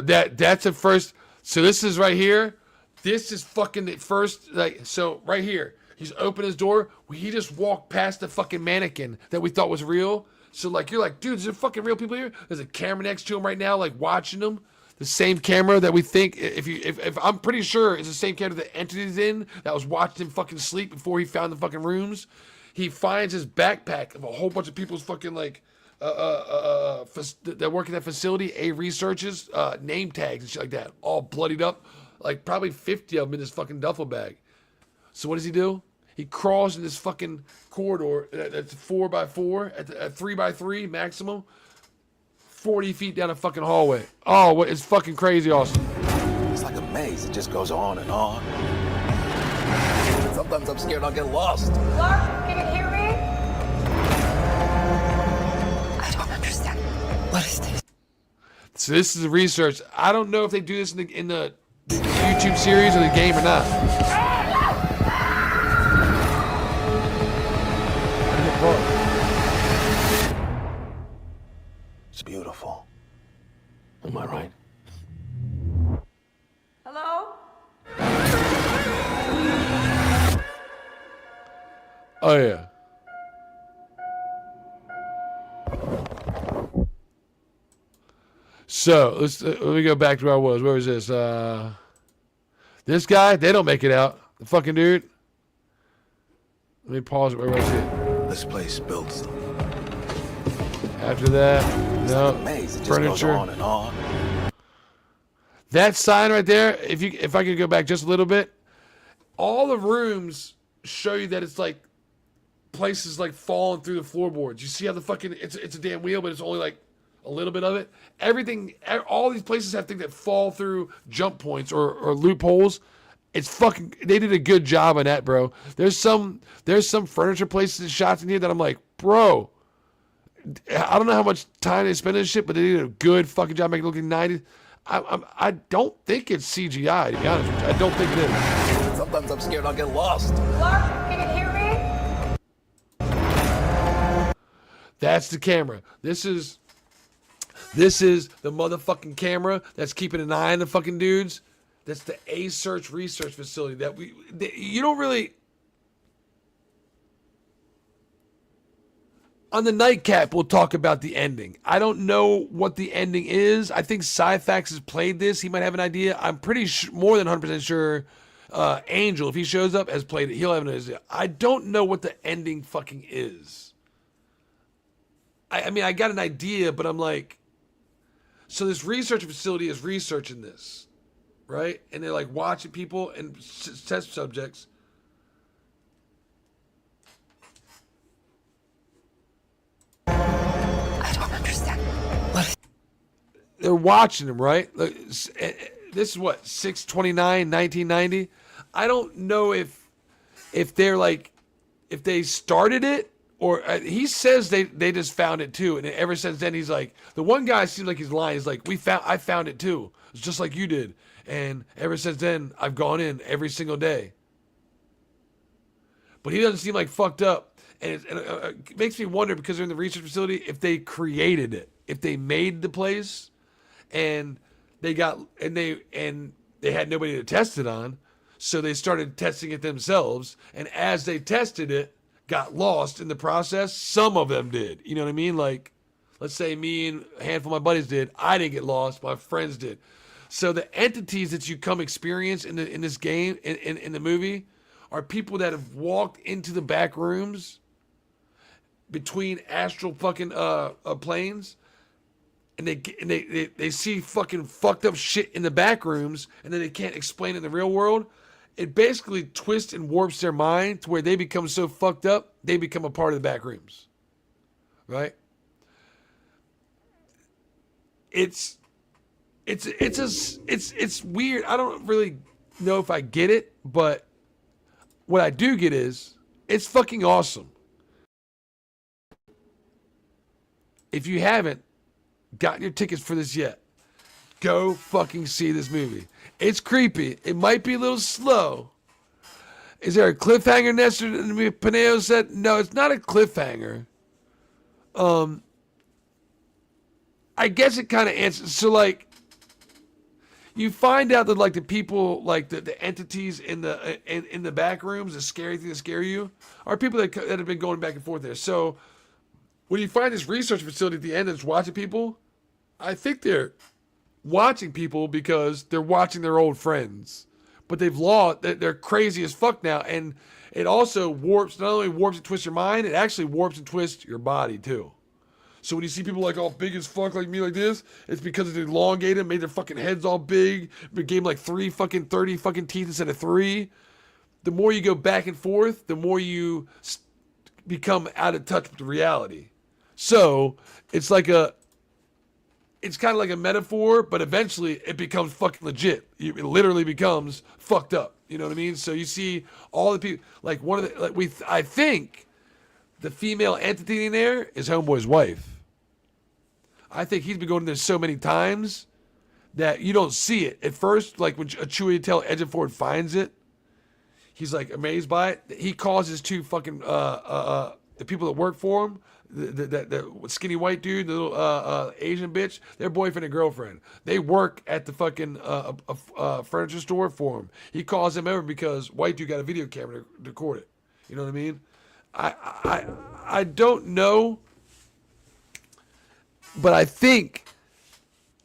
S2: That's a first. So this is right here. This is fucking the first, like, so right here. He's opened his door. He just walked past the fucking mannequin that we thought was real. So like, you're like, dude, is there fucking real people here? There's a camera next to him right now, like watching him. The same camera that we think, if I'm pretty sure it's the same camera that Entity's in, that was watching him fucking sleep before he found the fucking rooms. He finds his backpack of a whole bunch of people's fucking like, that work in that facility, researches, name tags and shit like that, all bloodied up, like probably 50 of them in this fucking duffel bag. So what does he do? He crawls in this fucking corridor that's 4x4 at 3x3 maximum, 40 feet down a fucking hallway. Oh, what? It's fucking crazy awesome.
S4: It's like a maze. It just goes on and on. Sometimes I'm scared I'll get lost.
S5: Clark, can you hear me? I don't understand. What is this?
S2: So this is the research. I don't know if they do this in the YouTube series or the game or not.
S4: It's beautiful. Am I right?
S5: Hello?
S2: Oh yeah. So let me go back to where I was. Where was this? This guy, they don't make it out. The fucking dude. Let me pause it. Where was it?
S4: This place builds them.
S2: After that.
S4: It's
S2: No,
S4: like a maze. It just
S2: furniture.
S4: goes on and on.
S2: That sign right there, if I could go back just a little bit, all the rooms show you that it's like places like falling through the floorboards. You see how the fucking it's a damn wheel, but it's only like a little bit of it. Everything, all these places have things that fall through jump points or loopholes. It's fucking. They did a good job on that, bro. There's some furniture places and shots in here that I'm like, bro. I don't know how much time they spend on this shit, but they did a good fucking job making it look like 90s. I don't think it's CGI, to be honest with you. I don't think it is.
S4: Sometimes I'm scared I'll get lost.
S5: Clark, can you hear me?
S2: That's the camera. This is the motherfucking camera that's keeping an eye on the fucking dudes. That's the A Search research facility that you don't really. On the nightcap, we'll talk about the ending. I don't know what the ending is. I think Syphax has played this. He might have an idea. I'm pretty more than 100% sure Angel, if he shows up, has played it. He'll have an idea. I don't know what the ending fucking is. I mean, I got an idea, but I'm like, so this research facility is researching this, right? And they're like watching people and test subjects.
S5: I don't understand. What is
S2: They're watching them, right? This is what, 6/29/1990. I don't know if they're like, if they started it, or he says they just found it too, and ever since then he's like, the one guy seems like he's lying. He's like, I found it too. It's just like you did, and ever since then I've gone in every single day. But he doesn't seem like fucked up, and it makes me wonder, because they're in the research facility, if they created it, if they made the place, and they had nobody to test it on, so they started testing it themselves, and as they tested it, got lost in the process. Some of them did. You know what I mean? Like, let's say me and a handful of my buddies did. I didn't get lost. My friends did. So the entities that you come experience in this game, in the movie, are people that have walked into the back rooms between astral fucking planes, and they see fucking fucked up shit in the back rooms, and then they can't explain it in the real world. It basically twists and warps their mind to where they become so fucked up, they become a part of the back rooms. Right? It's weird. I don't really know if I get it, but what I do get is it's fucking awesome. If you haven't gotten your tickets for this yet, go fucking see this movie. It's creepy. It might be a little slow. Is there a cliffhanger, Nestor? Paneo said, no, it's not a cliffhanger. I guess it kind of answers. So, like, you find out that, like, the people, like, the entities in the back rooms, the scary thing that scare you, are people that have been going back and forth there. So, when you find this research facility at the end that's watching people, I think they're watching people because they're watching their old friends, but they're crazy as fuck now, and it also not only warps and twists your mind, it actually warps and twists your body too. So when you see people like all big as fuck like me like this, it's because they elongated, made their fucking heads all big, but gave them like 30 fucking teeth instead of 3. The more you go back and forth, the more you become out of touch with the reality. So it's kind of like a metaphor, but eventually it becomes fucking legit. It literally becomes fucked up. You know what I mean? So you see all the people, like I think the female entity in there is Homeboy's wife. I think he's been going in there so many times that you don't see it. At first, like when Chewie Tail Edgeford finds it, he's like amazed by it. He calls his two fucking, the people that work for him, the skinny white dude, the little Asian bitch, their boyfriend and girlfriend. They work at the fucking furniture store for him. He calls them over because white dude got a video camera to record it. You know what I mean? I don't know, but I think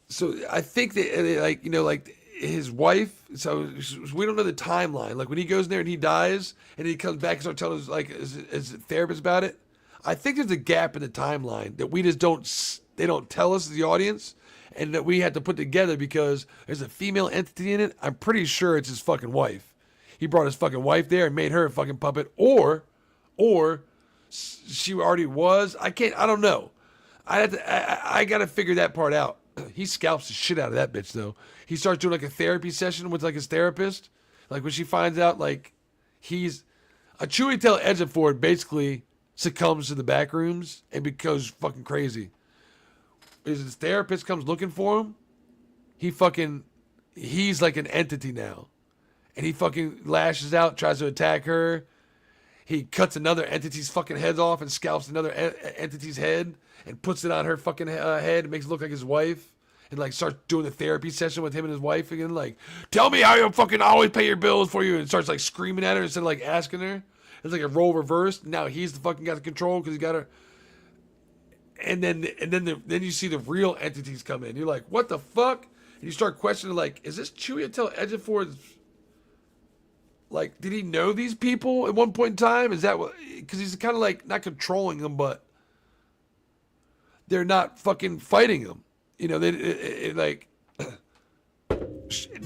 S2: that, like, you know, like his wife. So we don't know the timeline. Like when he goes in there and he dies and he comes back and starts telling his therapist about it. I think there's a gap in the timeline that we just don't they don't tell us, the audience, and that we had to put together because there's a female entity in it. I'm pretty sure it's his fucking wife. He brought his fucking wife there and made her a fucking puppet, or she already was. I don't know. I got to figure that part out. He scalps the shit out of that bitch, though. He starts doing like a therapy session with like his therapist. Like when she finds out like he's a Chiwetel Ejiofor basically succumbs to the backrooms and becomes fucking crazy. His therapist comes looking for him. He's like an entity now. And he fucking lashes out, tries to attack her. He cuts another entity's fucking head off and scalps another entity's head and puts it on her fucking head and makes it look like his wife. And like starts doing the therapy session with him and his wife again. Like, tell me how you fucking always pay your bills for you. And starts like screaming at her instead of like asking her. It's like a role reversed. Now he's the fucking got the control because he got her. And then you see the real entities come in. You're like, what the fuck? And you start questioning like, is this Chiwetel Ejiofor's? Like, did he know these people at one point in time? Is that what? Because he's kind of like not controlling them, but they're not fucking fighting him. You know, like,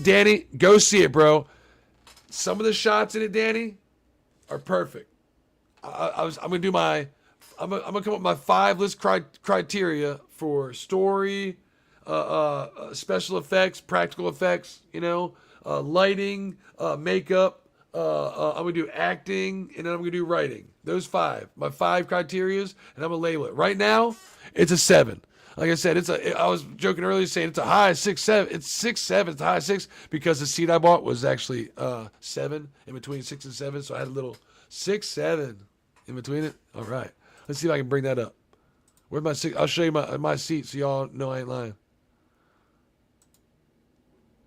S2: Danny, go see it, bro. Some of the shots in it, Danny, are perfect. I'm gonna do I'm gonna come up with my 5 list criteria for story, special effects, practical effects. You know, lighting, makeup. I'm gonna do acting, and then I'm gonna do writing. Those 5, my 5 criterias, and I'm gonna label it. Right now, it's a 7. Like I said, I was joking earlier saying it's a high 6-7. It's 6-7. It's a high 6 because the seat I bought was actually 7 in between 6 and 7. So I had a little 6-7 in between it. All right, let's see if I can bring that up. Where's my 6? I'll show you my seat so y'all know I ain't lying.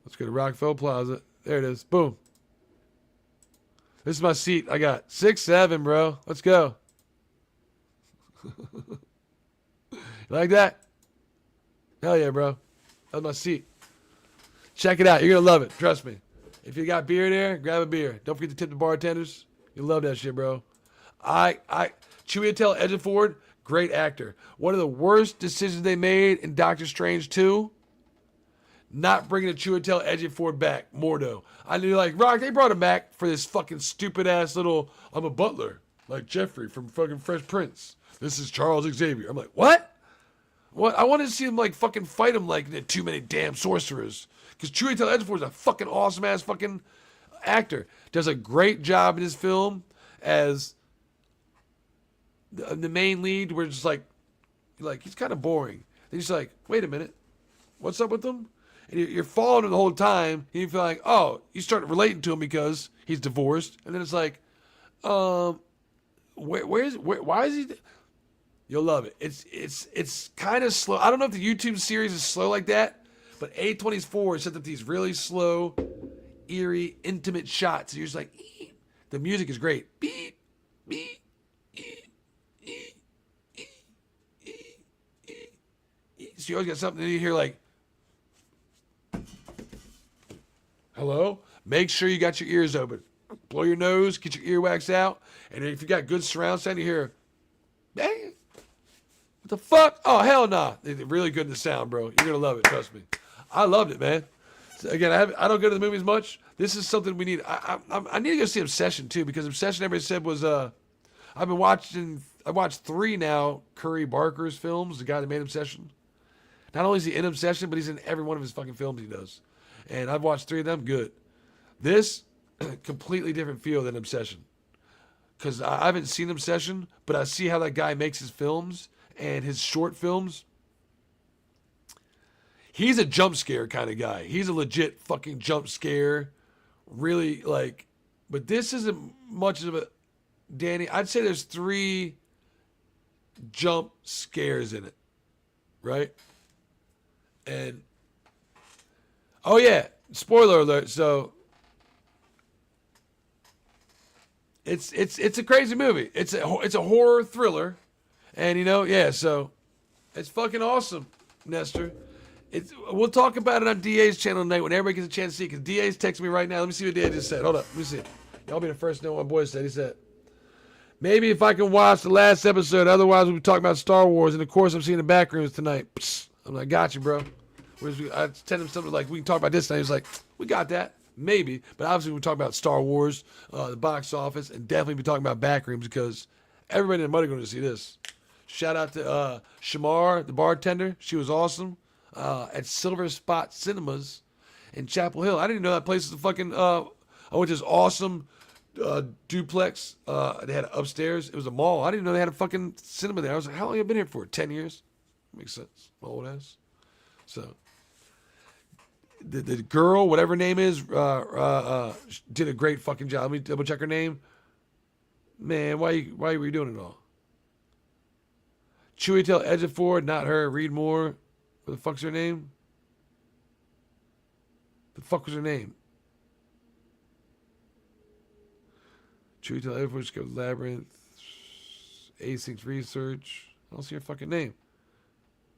S2: Let's go to Rockefeller Plaza. There it is. Boom. This is my seat. I got 6-7, bro. Let's go. You like that? Hell yeah, bro. That's my seat. Check it out. You're going to love it. Trust me. If you got beer there, grab a beer. Don't forget to tip the bartenders. You'll love that shit, bro. Chiwetel Ejiofor, great actor. One of the worst decisions they made in Doctor Strange 2, not bringing the Chiwetel Ejiofor back. Mordo. I knew, like, Rock, they brought him back for this fucking stupid-ass little, I'm a butler, like Jeffrey from fucking Fresh Prince. This is Charles Xavier. I'm like, what? What? I wanted to see him, like, fucking fight him like the too many damn sorcerers. Because Chiwetel Ejiofor is a fucking awesome-ass fucking actor. Does a great job in his film as the main lead. We're just like he's kind of boring. Then he's like, wait a minute. What's up with him? And you're following him the whole time. And you feel like, oh, you start relating to him because he's divorced. And then it's like, why is he... You'll love it. It's kind of slow. I don't know if the YouTube series is slow like that, but A24 set up these really slow, eerie, intimate shots. And you're just like, ee. The music is great. Beep, beep, so you always got something that you hear like, hello? Make sure you got your ears open. Blow your nose, get your earwax out, and if you got good surround sound, you hear, dang. What the fuck? Oh, hell nah. They're really good in the sound, bro. You're going to love it. Trust me. I loved it, man. So again, I don't go to the movies much. This is something we need. I need to go see Obsession, too, because Obsession, everybody said, was, I watched 3 now, Curry Barker's films, the guy that made Obsession. Not only is he in Obsession, but he's in every one of his fucking films he does. And I've watched 3 of them. Good. This, completely different feel than Obsession. Because I haven't seen Obsession, but I see how that guy makes his films. And his short films, he's a jump scare kind of guy. He's a legit fucking jump scare. Really, like, but this isn't much of a, Danny, I'd say there's 3 jump scares in it. Right? And, oh yeah, spoiler alert. So, it's a crazy movie. It's a horror thriller. And, you know, yeah, so it's fucking awesome, Nestor. We'll talk about it on DA's channel tonight when everybody gets a chance to see it, because DA's texting me right now. Let me see what DA just said. Hold up. Let me see. Y'all be the first to know what my boy said. He said, Maybe if I can watch the last episode. Otherwise, we'll be talking about Star Wars. And of course, I'm seeing the Backrooms tonight. Psst. I'm like, got you, bro. I tell him something like, we can talk about this tonight. He's like, we got that. Maybe. But obviously, we'll talk about Star Wars, the box office, and definitely be talking about Backrooms because everybody in the money going to see this. Shout out to Shamar, the bartender. She was awesome. At Silver Spot Cinemas in Chapel Hill. I didn't know that place is a fucking. I went to this awesome duplex. They had it upstairs. It was a mall. I didn't know they had a fucking cinema there. I was like, how long have you been here for? 10 years? Makes sense. My old ass. So the girl, whatever her name is, did a great fucking job. Let me double check her name. Man, why were you doing it all? Chewy Tail Edgeforth, not her. Read more. What the fuck's her name? The fuck was her name? Chewy Tail Edgeforth, go Labyrinth, Async Research. I don't see her fucking name.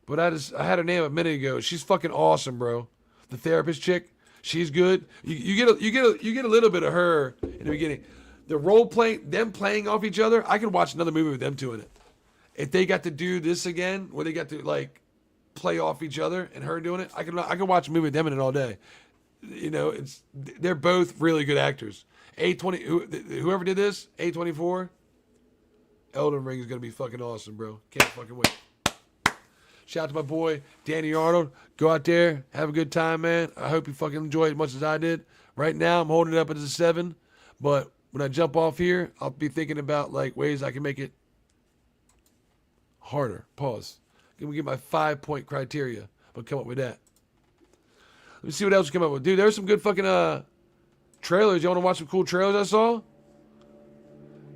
S2: But I had her name a minute ago. She's fucking awesome, bro. The therapist chick, she's good. You get a little bit of her in the beginning. The role playing, them playing off each other. I could watch another movie with them two in it. If they got to do this again, where they got to like play off each other and her doing it, I could watch a movie with them in it all day. You know, they're both really good actors. Whoever did this, A24, Elden Ring is gonna be fucking awesome, bro. Can't fucking wait. Shout out to my boy Danny Arnold. Go out there, have a good time, man. I hope you fucking enjoy it as much as I did. Right now, I'm holding it up as a 7, but when I jump off here, I'll be thinking about like ways I can make it harder. Pause. Let me get my 5-point criteria. I'll come up with that. Let me see what else we come up with. Dude, there's some good fucking trailers. You want to watch some cool trailers I saw?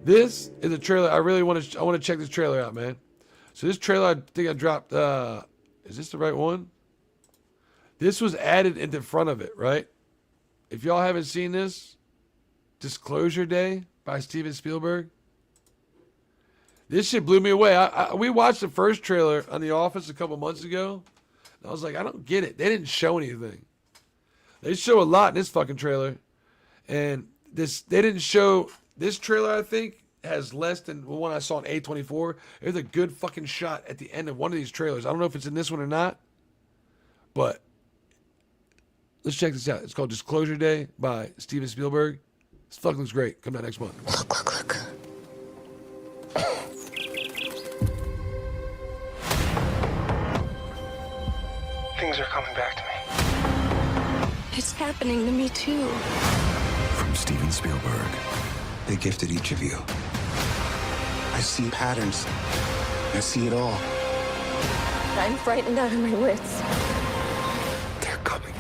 S2: This is a trailer. I want to check this trailer out, man. So this trailer, I think I dropped. Is this the right one? This was added into front of it, right? If y'all haven't seen this, Disclosure Day by Steven Spielberg. This shit blew me away. We watched the first trailer on The Office a couple months ago. And I was like, I don't get it. They didn't show anything. They show a lot in this fucking trailer. And they didn't show... This trailer, I think, has less than the one I saw on A24. There's a good fucking shot at the end of one of these trailers. I don't know if it's in this one or not. But let's check this out. It's called Disclosure Day by Steven Spielberg. This fucking looks great. Come out next month.
S5: Look.
S4: Things are coming back to me.
S5: It's happening to me too.
S8: From Steven Spielberg.
S4: They gifted each of you. I see patterns. I see it all.
S5: I'm frightened out of my wits.
S4: They're coming.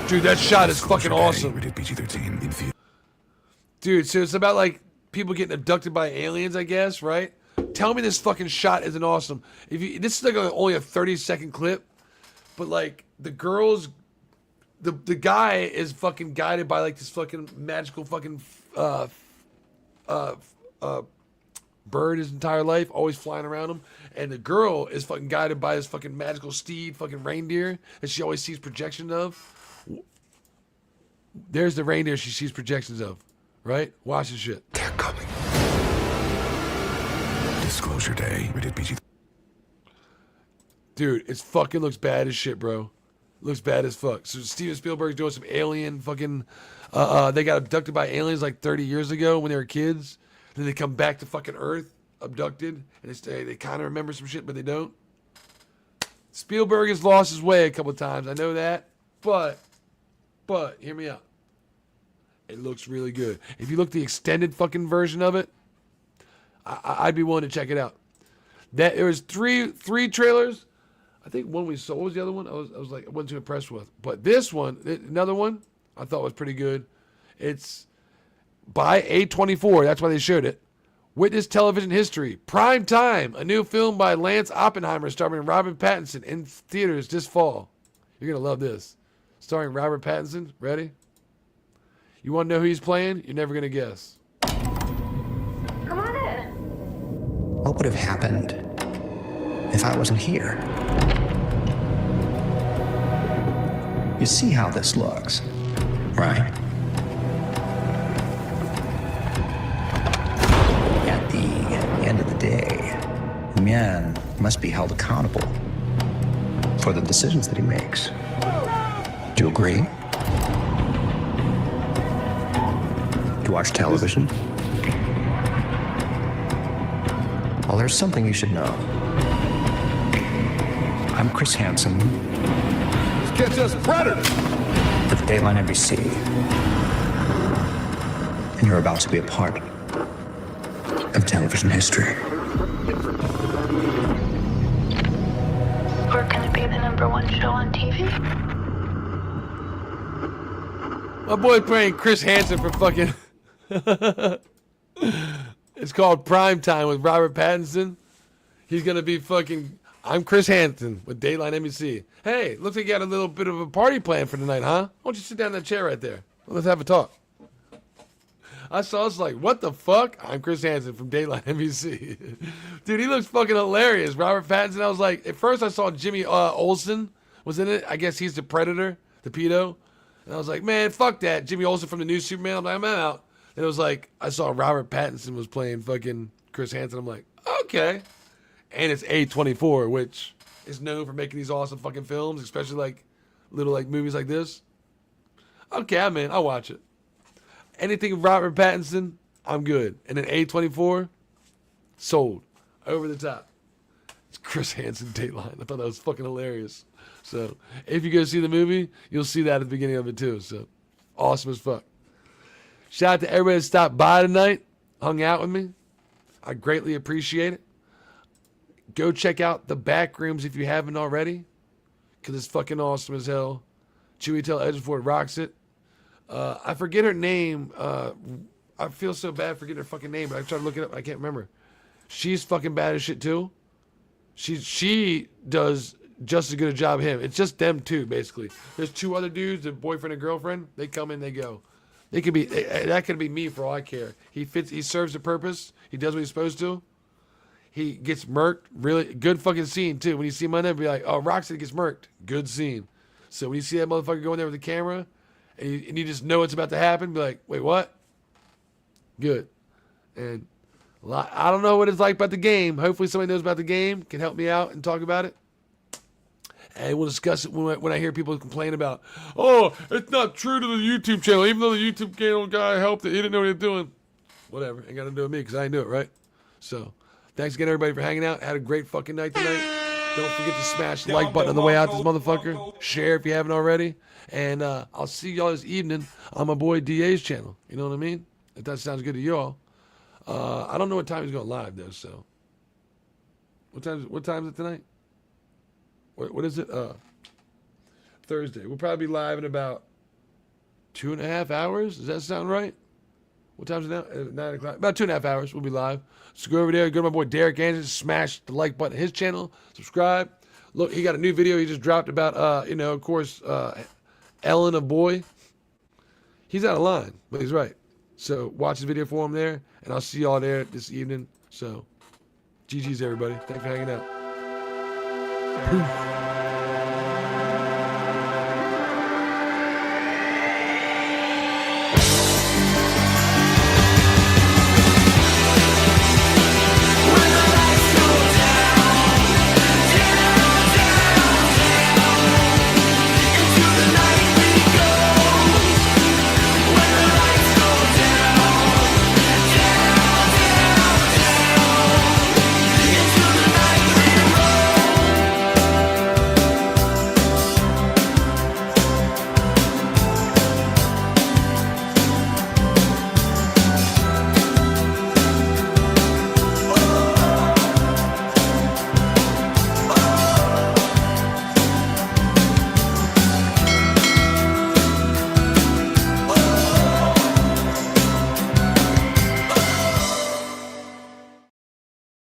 S2: Dude, that shot is fucking awesome.
S8: Rated PG-13 in theater.
S2: Dude, so it's about like people getting abducted by aliens, I guess, right? Tell me this fucking shot isn't awesome. This is like only a 30-second clip, but like the girls, the guy is fucking guided by like this fucking magical fucking bird his entire life, always flying around him, and the girl is fucking guided by this fucking magical steed, fucking reindeer that she always sees projections of. There's the reindeer she sees projections of, right? Watch this shit.
S4: They're coming.
S8: Disclosure Day. Rated PG.
S2: Dude, it fucking looks bad as shit, bro. Looks bad as fuck. So Steven Spielberg's doing some alien fucking... they got abducted by aliens like 30 years ago when they were kids. Then they come back to fucking Earth, abducted, and they kind of remember some shit, but they don't. Spielberg has lost his way a couple of times. I know that, but hear me out. It looks really good. If you look the extended fucking version of it, I'd be willing to check it out. There was three trailers. I think one we saw. What was the other one? I wasn't too impressed with. But this one, another one, I thought was pretty good. It's by A24. That's why they showed it. Witness Television History. Prime Time. A new film by Lance Oppenheimer starring Robert Pattinson in theaters this fall. You're going to love this. Starring Robert Pattinson. Ready? You want to know who he's playing? You're never going to guess.
S6: Come on in.
S9: What would have happened if I wasn't here? You see how this looks, right? Damian must be held accountable for the decisions that he makes. Do you agree? Do you watch television? Well, there's something you should know. I'm Chris Hansen.
S2: Let's catch us predators.
S9: For the Dateline NBC. And you're about to be a part of television history.
S6: We're gonna be the #1 show on TV.
S2: My boy playing Chris Hansen for fucking... It's called Prime Time with Robert Pattinson. He's going to be fucking... I'm Chris Hansen with Dateline NBC. Hey, looks like you got a little bit of a party planned for tonight, huh? Why don't you sit down in that chair right there? Let's have a talk. I was like, what the fuck? I'm Chris Hansen from Dateline NBC. Dude, he looks fucking hilarious. Robert Pattinson, I was like... At first I saw Jimmy Olsen was in it. I guess he's the Predator, the pedo. And I was like, man, fuck that. Jimmy Olsen from the new Superman. I'm like, I'm out. And it was like, I saw Robert Pattinson was playing fucking Chris Hansen. I'm like, okay. And it's A24, which is known for making these awesome fucking films, especially like little like movies like this. Okay, I'm in. I'll watch it. Anything Robert Pattinson, I'm good. And then A24, sold. Over the top. It's Chris Hansen Dateline. I thought that was fucking hilarious. So if you go see the movie, you'll see that at the beginning of it too. So awesome as fuck. Shout out to everybody that stopped by tonight, hung out with me. I greatly appreciate it. Go check out the Backrooms if you haven't already, because it's fucking awesome as hell. Chewy Tail Edgeford rocks it. I forget her name. I feel so bad forgetting her fucking name, but I tried to look it up. I can't remember. She's fucking bad as shit too. She does just as good a job as him. It's just them two, basically. There's two other dudes, a boyfriend and girlfriend. They come in, they go. They could be that could be me for all I care. He serves the purpose. He does what he's supposed to. He gets murked. Really good fucking scene too. When you see him on there, be like, oh, Roxy gets murked. Good scene. So when you see that motherfucker go in there with the camera, and you just know it's about to happen, be like, wait, what? Good. And I don't know what it's like about the game. Hopefully somebody knows about the game, can help me out and talk about it. And we'll discuss it when I hear people complain about, oh, it's not true to the YouTube channel. Even though the YouTube channel guy helped it, he didn't know what he was doing. Whatever. Ain't got to do with me because I knew it, right? So, thanks again, everybody, for hanging out. Had a great fucking night tonight. Don't forget to smash the like button on the way out this motherfucker. Share if you haven't already. And I'll see y'all this evening on my boy DA's channel. You know what I mean? If that sounds good to y'all. I don't know what time he's going live, though, so. What time is it tonight? What is it? Thursday. We'll probably be live in about 2.5 hours. Does that sound right? What time is it now? 9 o'clock. About 2.5 hours. We'll be live. So go over there. Go to my boy Derek Anderson. Smash the like button on his channel. Subscribe. Look, he got a new video he just dropped about, of course, Ellen, a boy. He's out of line, but he's right. So watch the video for him there. And I'll see y'all there this evening. So GG's, everybody. Thanks for hanging out. Peace.